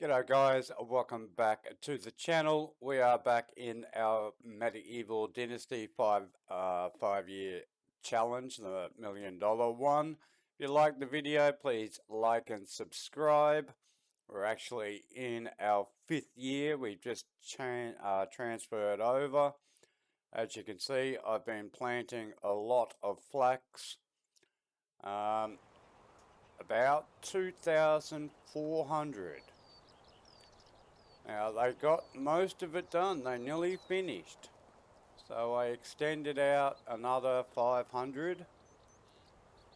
G'day guys, welcome back to the channel. We are back in our medieval Dynasty 5-year challenge, the $1 million one. If you like the video, please like and subscribe. We're actually in our 5th year. We've just transferred over. As you can see, I've been planting a lot of flax. About 2,400. Now they got most of it done, they nearly finished. So I extended out another 500.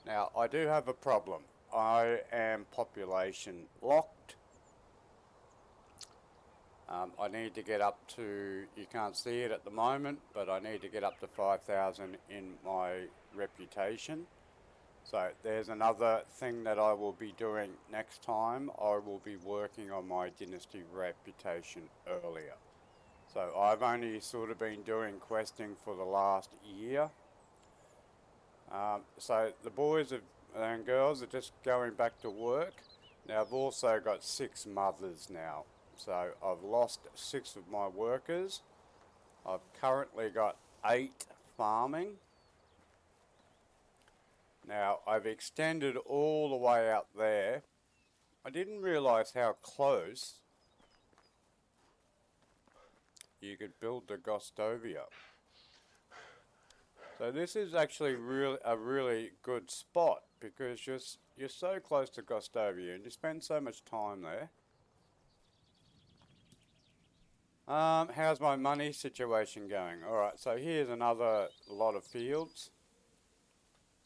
Now I do have a problem. I am population locked. I need to get up to, you can't see it at the moment, but I need to get up to 5,000 in my reputation. So there's another thing that I will be doing next time. I will be working on my Dynasty reputation earlier. So I've only sort of been doing questing for the last year. So the boys and girls are just going back to work. Now I've also got 6 mothers now. So I've lost 6 of my workers. I've currently got 8 farming. Now, I've extended all the way out there. I didn't realise how close you could build the Gostovia. So this is actually a really good spot because you're so close to Gostovia and you spend so much time there. How's my money situation going? Alright, so here's another lot of fields.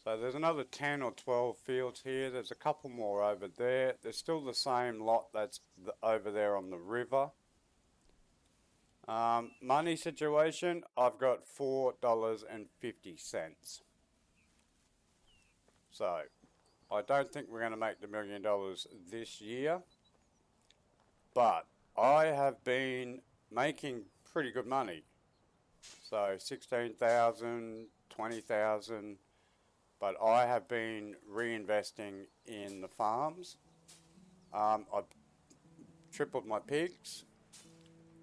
So there's another 10 or 12 fields here. There's a couple more over there. There's still the same lot that's over there on the river. Money situation, I've got $4.50. So I don't think we're going to make the $1 million this year. But I have been making pretty good money. So 16,000, 20,000. But I have been reinvesting in the farms. I've tripled my pigs.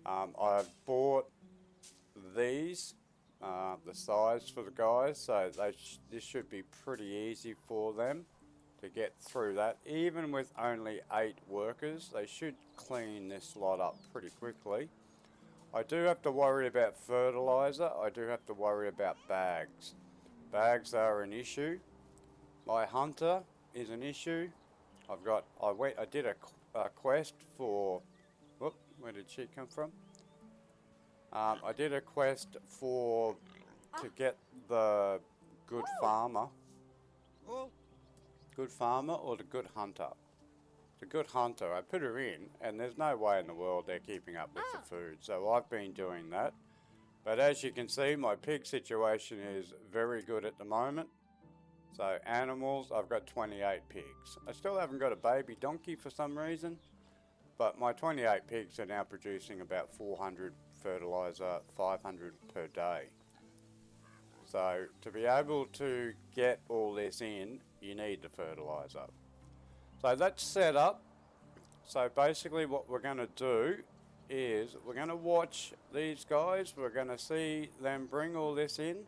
I've bought these, the size for the guys, so this should be pretty easy for them to get through that. Even with only 8 workers, they should clean this lot up pretty quickly. I do have to worry about fertilizer. I do have to worry about bags. Bags are an issue. My hunter is an issue. I did a quest for, whoop, where did she come from? I did a quest to get the good farmer. Good farmer or the good hunter? The good hunter, I put her in and there's no way in the world they're keeping up with the food. So I've been doing that. But as you can see, my pig situation is very good at the moment. So animals, I've got 28 pigs. I still haven't got a baby donkey for some reason. But my 28 pigs are now producing about 400 fertilizer, 500 per day. So to be able to get all this in, you need the fertilizer. So that's set up. So basically what we're going to do is we're going to watch these guys. We're going to see them bring all this in.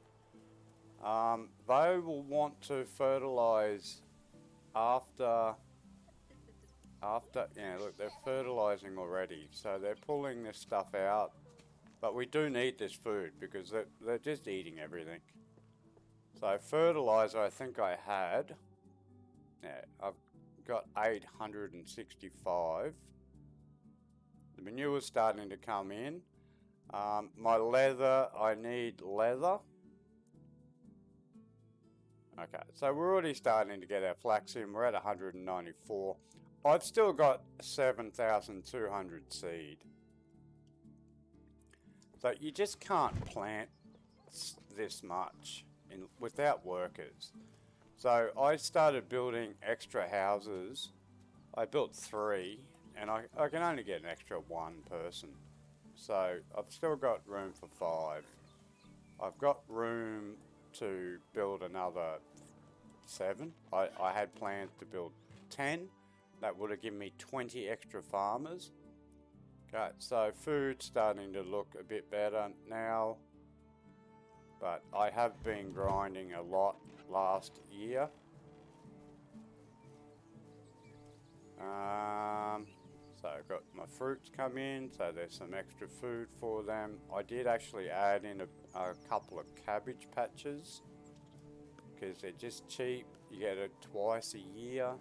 They will want to fertilize after, yeah, look, they're fertilizing already. So they're pulling this stuff out. But we do need this food because they're just eating everything. So fertilizer, I think I had, yeah, I've got 865. The manure's starting to come in. My leather, I need leather. Okay, so we're already starting to get our flax in. We're at 194. I've still got 7,200 seed. So you just can't plant this much without workers. So I started building extra houses. I built 3 and I can only get an extra 1 person. So I've still got room for 5. I've got room to build another 7. I had planned to build 10, That would have given me 20 extra farmers. Okay, so food's starting to look a bit better now. But I have been grinding a lot last year. So I've got my fruits come in, so there's some extra food for them. I did actually add in a couple of cabbage patches because they're just cheap. You get it twice a year.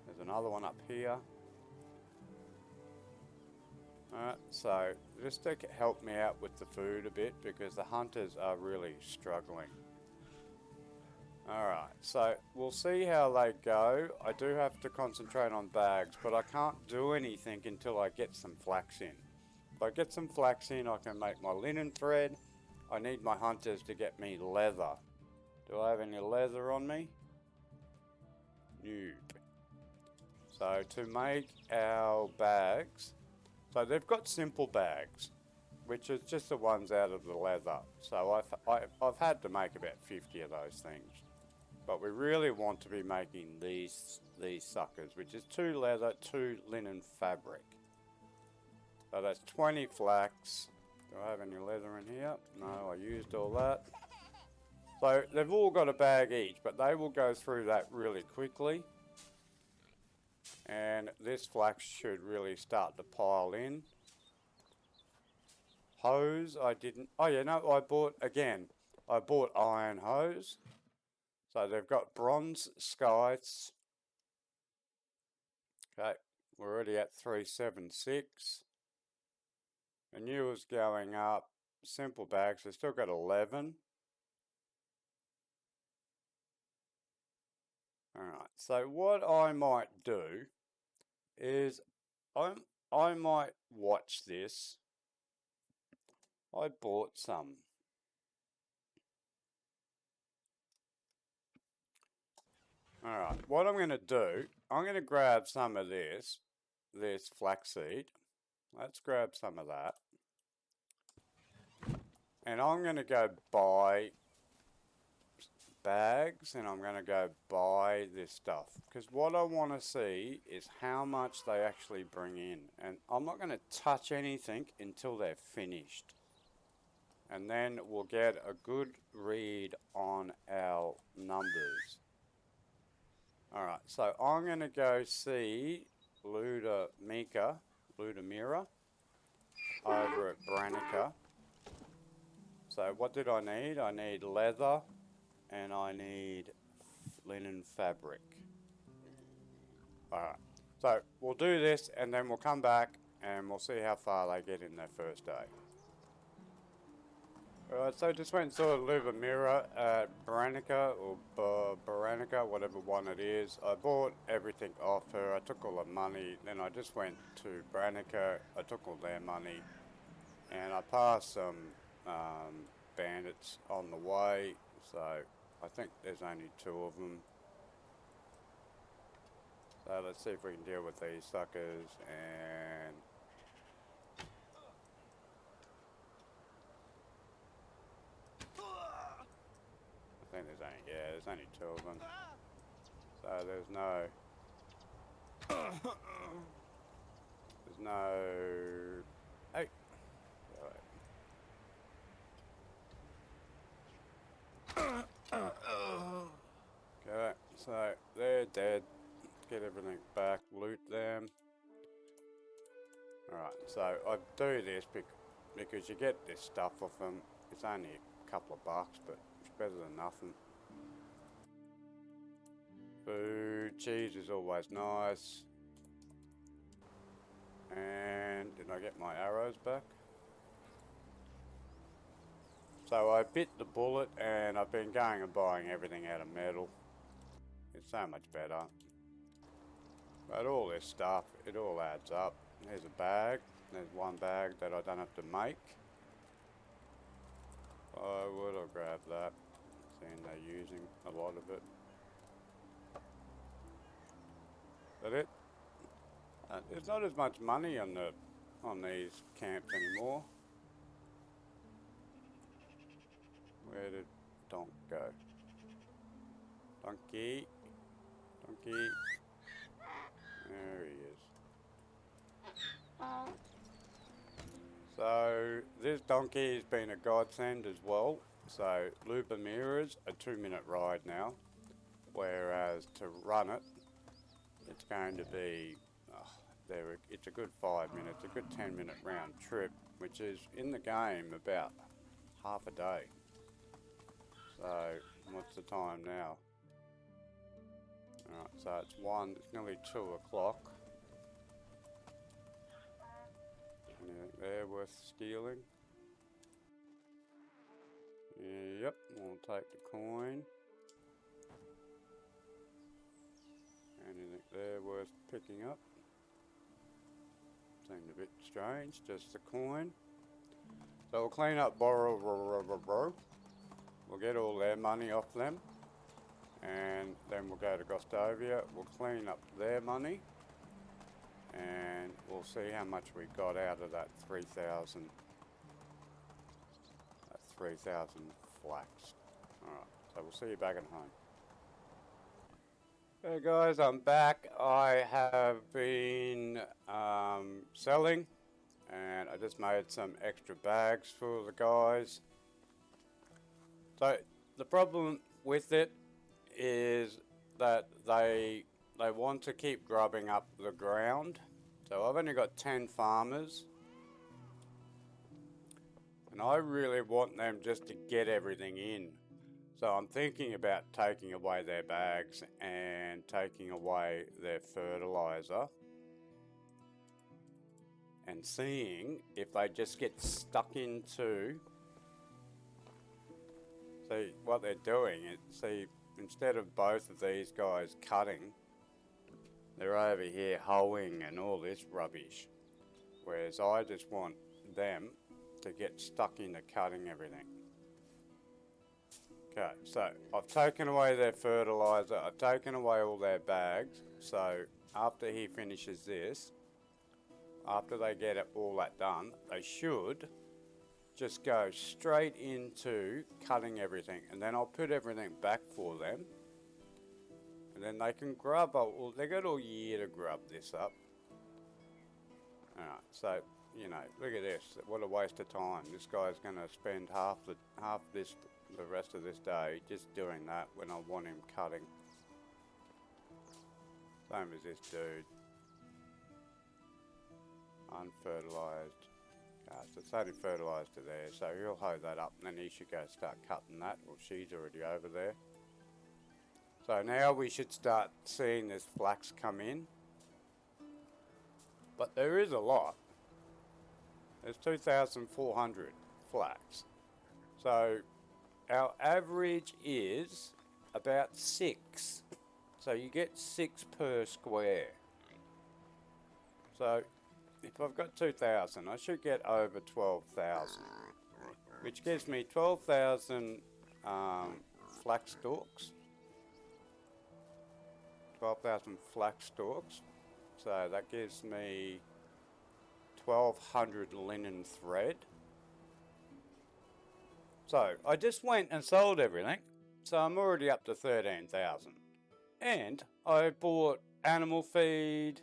There's another one up here. Alright, so just to help me out with the food a bit because the hunters are really struggling. Alright, so we'll see how they go. I do have to concentrate on bags, but I can't do anything until I get some flax in. If I get some flax in, I can make my linen thread. I need my hunters to get me leather. Do I have any leather on me? Nope. So to make our bags, so they've got simple bags, which is just the ones out of the leather. So I've had to make about 50 of those things. But we really want to be making these suckers, which is 2 leather, 2 linen fabric. So that's 20 flax. Do I have any leather in here? No, I used all that. So they've all got a bag each, but they will go through that really quickly. And this flax should really start to pile in. Hose, I didn't. Oh yeah, no, I bought iron hose. So they've got bronze scythes. Okay, we're already at 376. Manure's going up. Simple bags, we've still got 11. Alright, so what I might do is I might watch this. I bought some. Alright, what I'm going to do, I'm going to grab some of this flaxseed. Let's grab some of that. And I'm going to go buy bags and I'm going to go buy this stuff. Because what I want to see is how much they actually bring in. And I'm not going to touch anything until they're finished. And then we'll get a good read on our numbers. Alright, so I'm going to go see Ludmira over at Branica. So what did I need? I need leather and I need linen fabric. Alright, so we'll do this and then we'll come back and we'll see how far they get in their first day. Alright, so just went and saw Ludmira at Branica, or Baranica, whatever one it is. I bought everything off her, I took all the money, then I just went to Branica, I took all their money, and I passed some bandits on the way, so I think there's only 2 of them. So let's see if we can deal with these suckers, and I think there's only 2 of them. So there's no hey. Okay, so they're dead. Let's get everything back, loot them. Alright, so I do this because you get this stuff off them. It's only a couple of bucks, but it's better than nothing. Food, cheese is always nice. And did I get my arrows back? So I bit the bullet and I've been going and buying everything out of metal. It's so much better. But all this stuff, it all adds up. There's a bag. There's one bag that I don't have to make. I would have grabbed that, seeing they're using a lot of it. Is that it? There's not as much money on these camps anymore. Where did Donk go? Donkey. Donkey. There he is. So this donkey has been a godsend as well. So Lubomira's a 2-minute ride now, whereas to run it, it's going to be it's a good 5 minutes, a good 10-minute round trip, which is in the game about half a day. So what's the time now? Alright, so it's nearly 2 o'clock. Anything there worth stealing? Yep, we'll take the coin. Anything there worth picking up? Seemed a bit strange, just the coin. So we'll clean up Borrow. We'll get all their money off them. And then we'll go to Gostovia. We'll clean up their money. And we'll see how much we got out of that 3,000. That 3,000 flax. Alright, so we'll see you back at home. Hey guys, I'm back. I have been selling, and I just made some extra bags for the guys. So the problem with it is that they want to keep grubbing up the ground. So I've only got 10 farmers, and I really want them just to get everything in. So I'm thinking about taking away their bags and taking away their fertilizer and seeing if they just get stuck into, see what they're doing. See, instead of both of these guys cutting, they're over here hoeing and all this rubbish. Whereas I just want them to get stuck into cutting everything. Okay, so I've taken away their fertilizer, I've taken away all their bags, so after he finishes this, after they get all that done, they should just go straight into cutting everything, and then I'll put everything back for them, and then they can grub, well, they got all year to grub this up. Alright, so, you know, look at this, what a waste of time. This guy's going to spend the rest of this day just doing that when I want him cutting. Same as this dude. Unfertilised. So it's only fertilised to there, so he'll hoe that up and then he should go start cutting that. Well, she's already over there. So now we should start seeing this flax come in. But there is a lot. There's 2,400 flax. So our average is about 6. So you get 6 per square. So if I've got 2,000, I should get over 12,000. Which gives me 12,000 flax stalks. 12,000 flax stalks. So that gives me 1,200 linen thread. So I just went and sold everything, so I'm already up to 13,000. And I bought animal feed,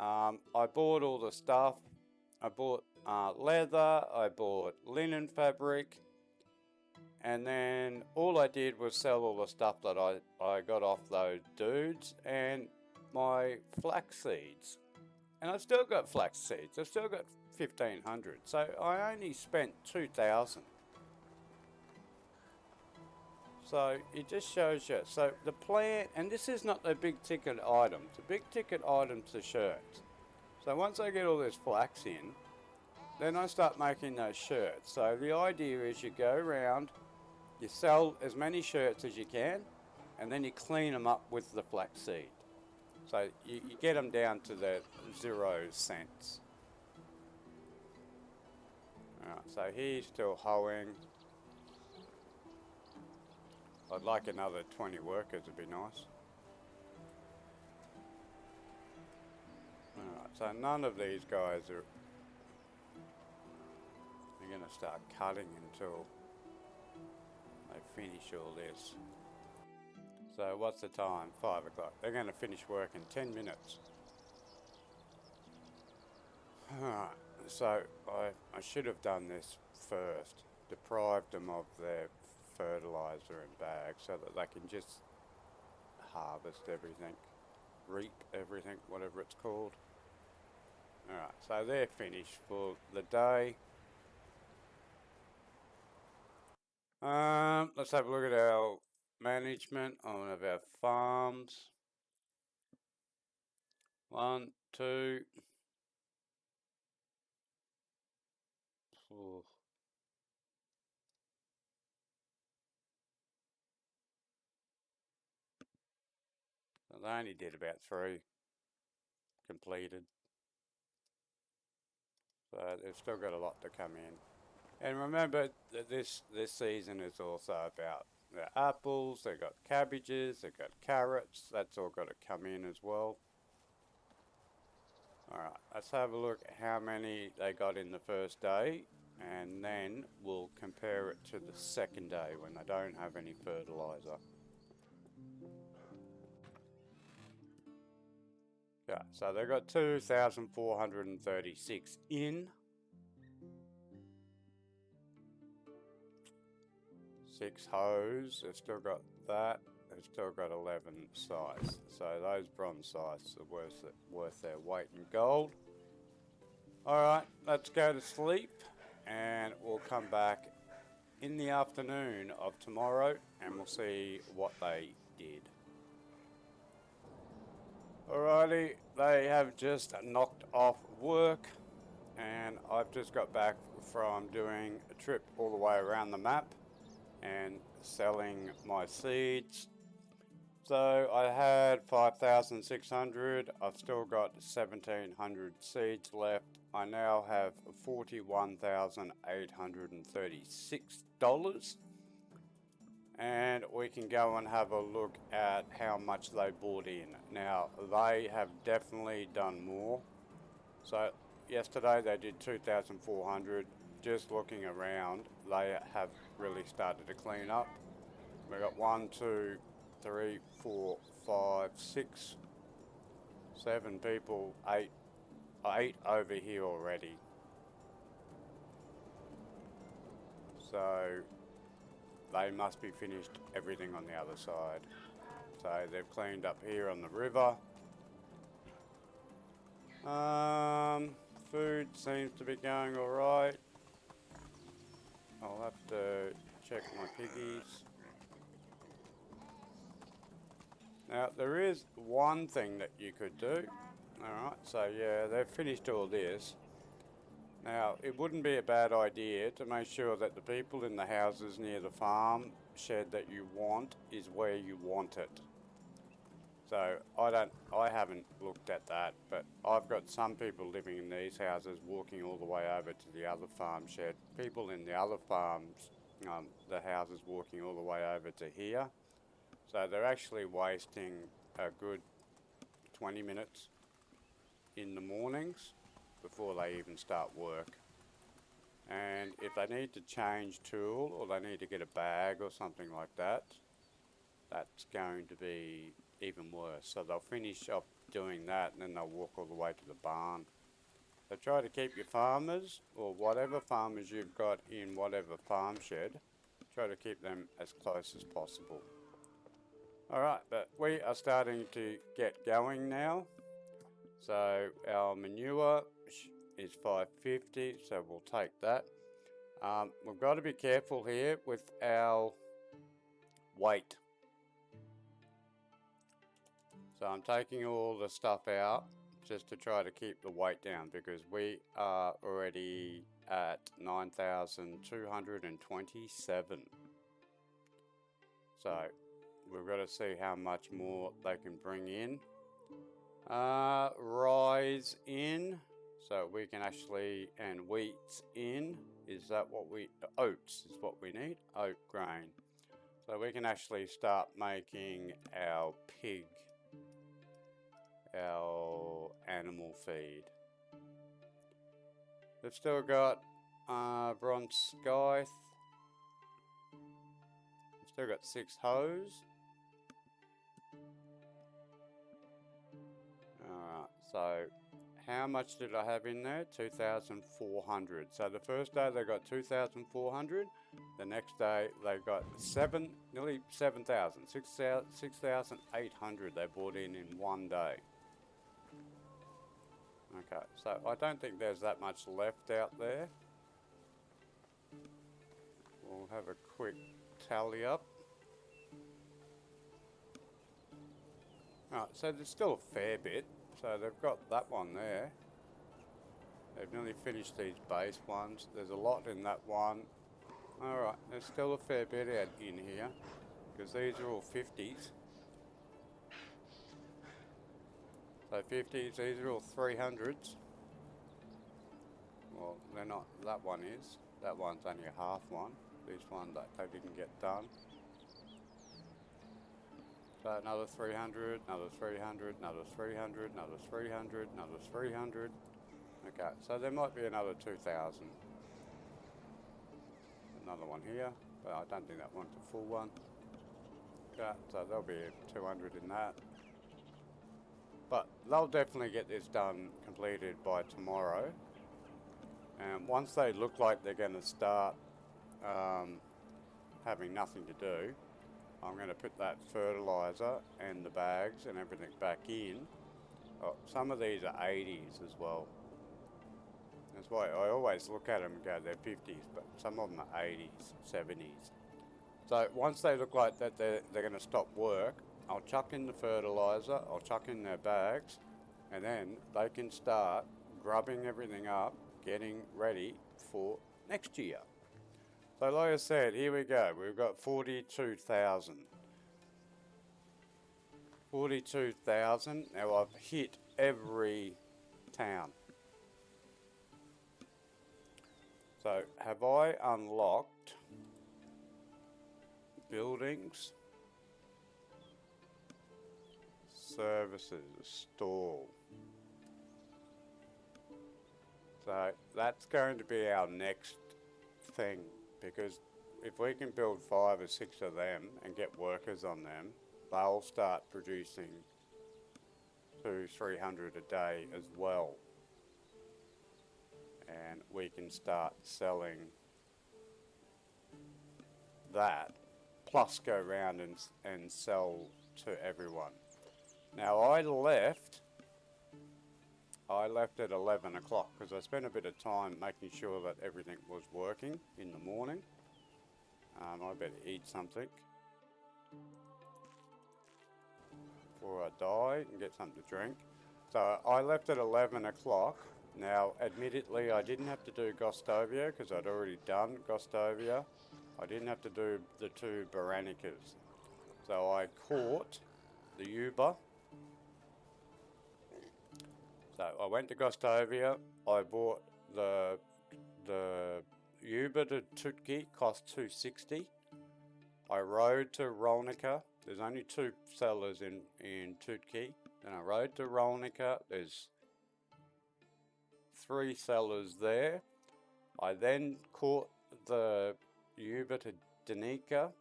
I bought all the stuff, I bought leather, I bought linen fabric, and then all I did was sell all the stuff that I got off those dudes and my flax seeds. And I've still got flax seeds, I've still got 1,500, so I only spent 2,000. So it just shows you. So the plan, and this is not the big ticket items. The big ticket items are shirts. So once I get all this flax in, then I start making those shirts. So the idea is you go around, you sell as many shirts as you can, and then you clean them up with the flax seed. So you get them down to the 0 cents. Alright, so he's still hoeing. I'd like another 20 workers, would be nice. Alright, so none of these guys are going to start cutting until they finish all this. So what's the time? 5 o'clock. They're going to finish work in 10 minutes. So I should have done this first. Deprived them of their fertilizer and bags so that they can just harvest everything, reap everything, whatever it's called. Alright, so they're finished for the day. Let's have a look at our management on one of our farms. 1, 2. Ooh. So they only did about 3 completed. So they've still got a lot to come in. And remember that this season is also about the apples, they've got cabbages, they've got carrots, that's all got to come in as well. Alright, let's have a look at how many they got in the first day, and then we'll compare it to the second day when they don't have any fertilizer. Yeah, so they got 2,436 in. 6 hoes, they've still got that. They've still got 11 scythes. So those bronze scythes are worth their weight in gold. Alright, let's go to sleep and we'll come back in the afternoon of tomorrow and we'll see what they did. Alrighty, they have just knocked off work and I've just got back from doing a trip all the way around the map and selling my seeds. So I had 5,600, I've still got 1,700 seeds left. I now have $41,836. And we can go and have a look at how much they bought in. Now, they have definitely done more. So yesterday they did 2,400. Just looking around, they have really started to clean up. We got 1, 2, 3, 4, 5, 6, 7 people, 8 over here already. So they must be finished everything on the other side. So they've cleaned up here on the river. Food seems to be going alright. I'll have to check my piggies. Now there is one thing that you could do. Alright, so yeah, they've finished all this. Now, it wouldn't be a bad idea to make sure that the people in the houses near the farm shed that you want is where you want it. So I haven't looked at that, but I've got some people living in these houses walking all the way over to the other farm shed. People in the other farms, the houses walking all the way over to here. So they're actually wasting a good 20 minutes in the mornings before they even start work. And if they need to change tool or they need to get a bag or something like that, that's going to be even worse. So they'll finish up doing that and then they'll walk all the way to the barn. So try to keep your farmers, or whatever farmers you've got in whatever farm shed, try to keep them as close as possible. Alright, but we are starting to get going now. So our manure is 550, so we'll take that. We've got to be careful here with our weight. So I'm taking all the stuff out just to try to keep the weight down because we are already at 9,227. So we've got to see how much more they can bring in. Rise in, so we can actually, and wheats in, is that what we, oats is what we need, oat grain. So we can actually start making our pig, our animal feed. We've still got bronze scythe. We've still got 6 hoes. Alright, so how much did I have in there? 2,400. So the first day they got 2,400. The next day they got nearly 7,000. 6,800 they bought in one day. Okay, so I don't think there's that much left out there. We'll have a quick tally up. Alright, so there's still a fair bit. So they've got that one there. They've nearly finished these base ones. There's a lot in that one. Alright, there's still a fair bit out in here, because these are all 50s. So 50s, these are all 300s. Well, they're not, that one is. That one's only a half one. This one that they didn't get done. So another 300, another 300, another 300, another 300, another 300. Okay, so there might be another 2,000. Another one here, but I don't think that one's a full one. Okay, so there'll be 200 in that. But they'll definitely get this done, completed by tomorrow. And once they look like they're going to start having nothing to do, I'm going to put that fertilizer and the bags and everything back in. Oh, some of these are 80s as well. That's why I always look at them and go, they're 50s, but some of them are 80s, 70s. So once they look like that they're going to stop work, I'll chuck in the fertilizer, I'll chuck in their bags, and then they can start grubbing everything up, getting ready for next year. So like I said, here we go. We've got 42,000. 42,000. Now I've hit every town. So have I unlocked buildings, services, store? So that's going to be our next thing. Because if we can build 5 or 6 of them and get workers on them, they'll start producing 200-300 a day as well. And we can start selling that, plus go around and sell to everyone. Now I left at 11 o'clock because I spent a bit of time making sure that everything was working in the morning. I better eat something before I die and get something to drink. So I left at 11 o'clock. Now, admittedly, I didn't have to do Gostovia because I'd already done Gostovia. I didn't have to do the 2 Baranicas. So I caught the Uber. So I went to Gostovia, I bought the Uber to Tutki, cost 260. I rode to Rolnica, there's only 2 sellers in Tutki. Then I rode to Rolnica, there's 3 sellers there. I then caught the Uber to Danica,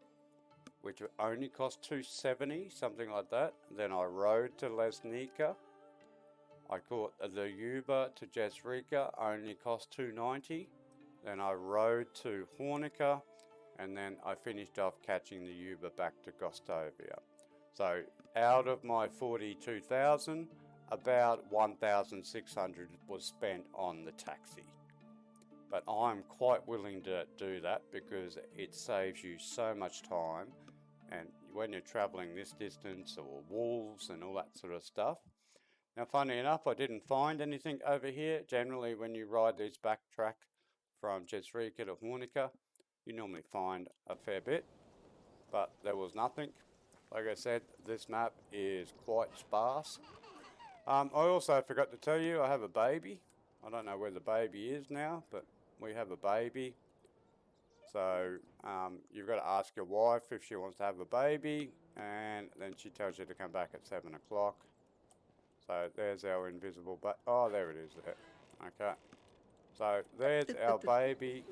which only cost 270, something like that. Then I rode to Lesnica. I caught the Uber to Jezrika, only cost 290. Then I rode to Hornica, and then I finished off catching the Uber back to Gostovia. So out of my 42,000, about 1,600 was spent on the taxi. But I'm quite willing to do that because it saves you so much time, and when you're travelling this distance or wolves and all that sort of stuff. Now, funny enough, I didn't find anything over here. Generally, when you ride these backtrack from Jezrika to Hornica, you normally find a fair bit, but there was nothing. Like I said, this map is quite sparse. I also forgot to tell you, I have a baby. I don't know where the baby is now, but we have a baby. So you've got to ask your wife if she wants to have a baby, and then she tells you to come back at 7 o'clock. So there's our invisible, but oh, there it is there. Okay. So there's our baby.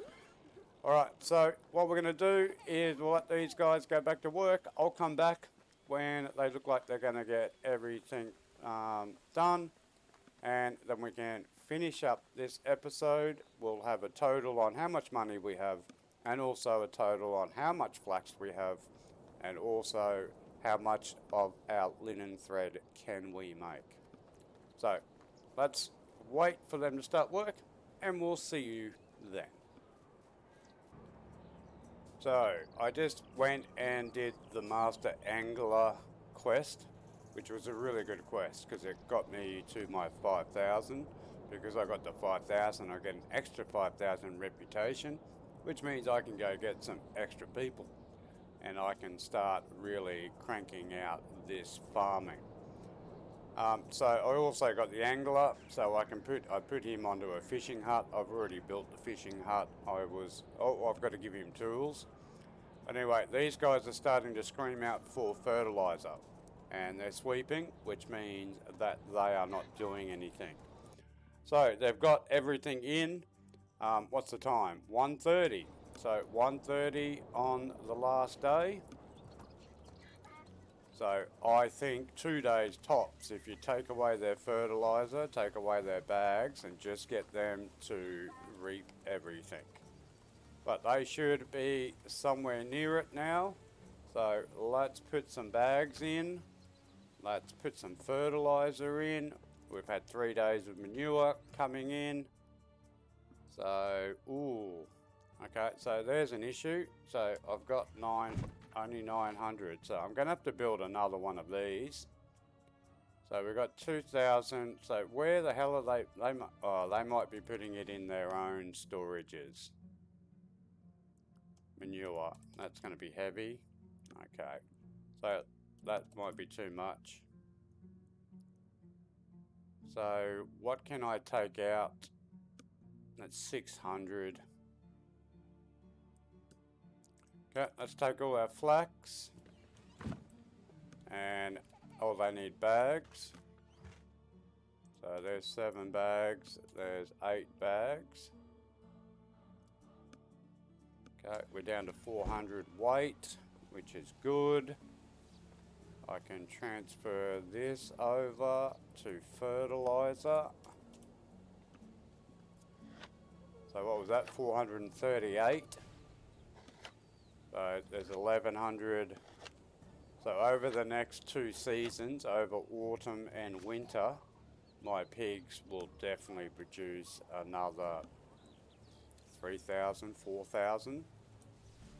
All right. So what we're going to do is we'll let these guys go back to work. I'll come back when they look like they're going to get everything done, and then we can finish up this episode. We'll have a total on how much money we have, and also a total on how much flax we have, and also how much of our linen thread can we make. So let's wait for them to start work, and we'll see you then. So I just went and did the Master Angler quest, which was a really good quest because it got me to my 5,000. Because I got the 5,000, I get an extra 5,000 reputation, which means I can go get some extra people, and I can start really cranking out this farming. So I also got the angler, so I put him onto a fishing hut. I've already built the fishing hut. I've got to give him tools. Anyway, these guys are starting to scream out for fertilizer, and they're sweeping, which means that they are not doing anything. So they've got everything in. What's the time? 1:30. So 1:30 on the last day. So I think 2 days tops. If you take away their fertilizer, take away their bags, and just get them to reap everything. But they should be somewhere near it now. So let's put some bags in. Let's put some fertilizer in. We've had 3 days of manure coming in. So, okay, so there's an issue. So I've got only 900. So I'm going to have to build another one of these. So we've got 2,000. So where the hell are they? They might be putting it in their own storages. Manure. That's going to be heavy. Okay. So that might be too much. So what can I take out? That's 600. Okay, let's take all our flax. And they need bags. So there's 7 bags. There's 8 bags. Okay, we're down to 400 weight, which is good. I can transfer this over to fertilizer. So what was that? 438. So there's 1,100. So over the next 2 seasons, over autumn and winter, my pigs will definitely produce another 3,000, 4,000.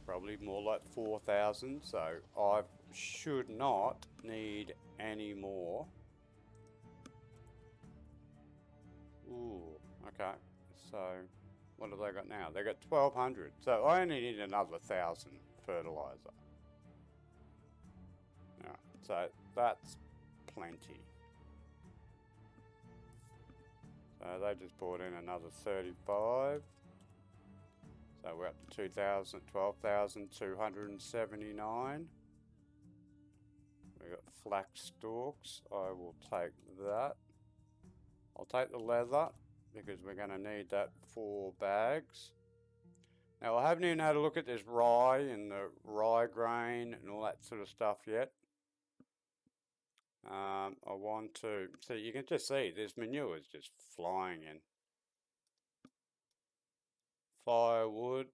Probably more like 4,000. So I should not need any more. Okay. So what have they got now? They got 1,200. So I only need another 1,000 fertilizer. Alright, so that's plenty. So they just brought in another 35. So we're up to 12,279. We've got flax stalks. I will take that. I'll take the leather because we're going to need that 4 bags. Now I haven't even had a look at this rye and the rye grain and all that sort of stuff yet. I want to, so you can just see this manure is just flying in. Firewood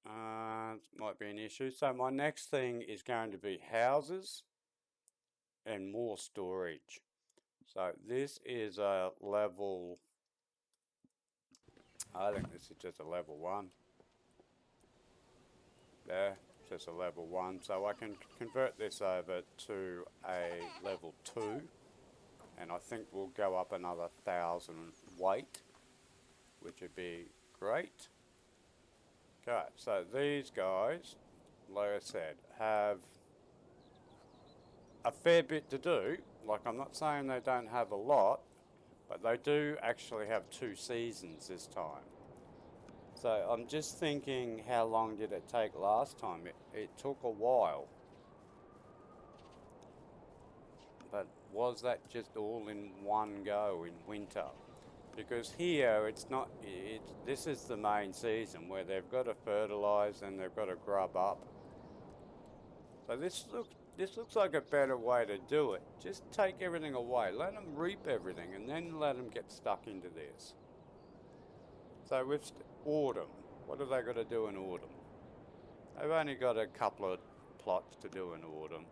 might be an issue. So my next thing is going to be houses and more storage. So this is a level, I think this is just a level 1. There, just a level 1. So I can convert this over to a level 2. And I think we'll go up another 1,000 weight, which would be great. Okay, so these guys, like I said, have a fair bit to do. Like, I'm not saying they don't have a lot, but they do actually have 2 seasons this time. So I'm just thinking, how long did it take last time? It took a while. But was that just all in one go in winter? Because here it's not, this is the main season where they've got to fertilise and they've got to grub up. So this this looks like a better way to do it. Just take everything away. Let them reap everything and then let them get stuck into this. So with autumn, what have they got to do in autumn? They've only got a couple of plots to do in autumn.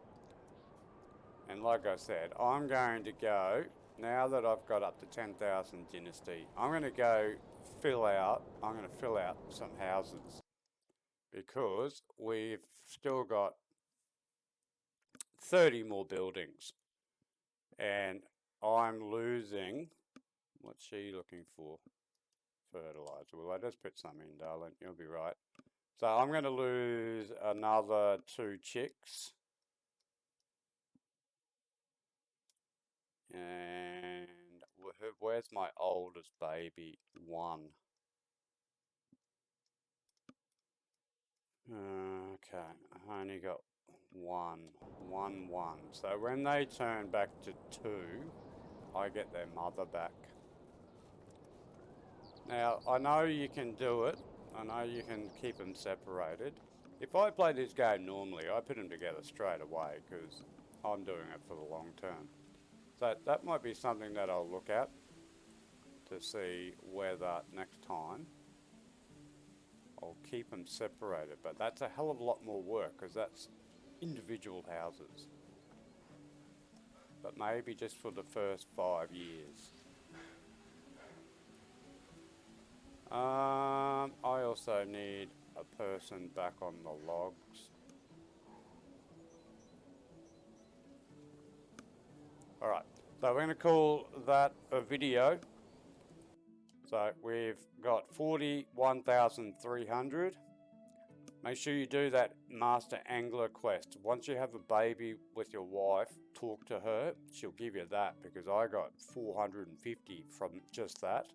And like I said, I'm going to go, now that I've got up to 10,000 Dynasty, I'm going to go fill out some houses. Because we've still got 30 more buildings. And I'm losing, what's she looking for? Fertilizer. Well, I just put some in, darling. You'll be right. So I'm going to lose another 2 chicks. And where's my oldest baby? 1. Okay, I only got 1. 1, 1. So when they turn back to 2, I get their mother back. Now, I know you can do it. I know you can keep them separated. If I play this game normally, I put them together straight away because I'm doing it for the long term. So that might be something that I'll look at to see whether next time I'll keep them separated. But that's a hell of a lot more work because that's individual houses. But maybe just for the first 5 years. I also need a person back on the logs. Alright, so we're going to call that a video. So we've got 41,300. Make sure you do that Master Angler quest. Once you have a baby with your wife, talk to her. She'll give you that because I got 450 from just that.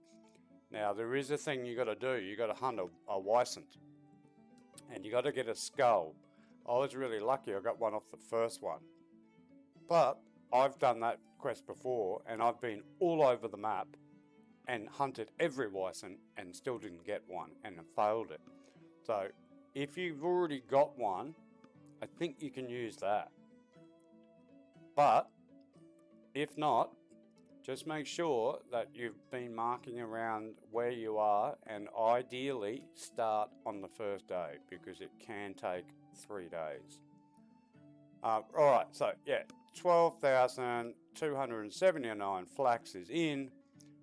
Now there is a thing you got to do. You got to hunt a wisent, and you got to get a skull. I was really lucky. I got one off the first one, but I've done that quest before, and I've been all over the map and hunted every wisent and still didn't get one, and failed it. So if you've already got one, I think you can use that. But if not, just make sure that you've been marking around where you are, and ideally start on the first day because it can take 3 days. Alright, so yeah, 12,279 flax is in.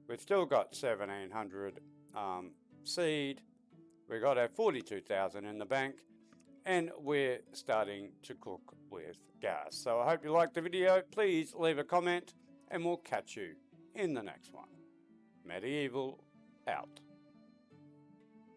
We've still got 1,700 seed. We've got our 42,000 in the bank, and we're starting to cook with gas. So I hope you liked the video. Please leave a comment, and we'll catch you in the next one. Medieval out.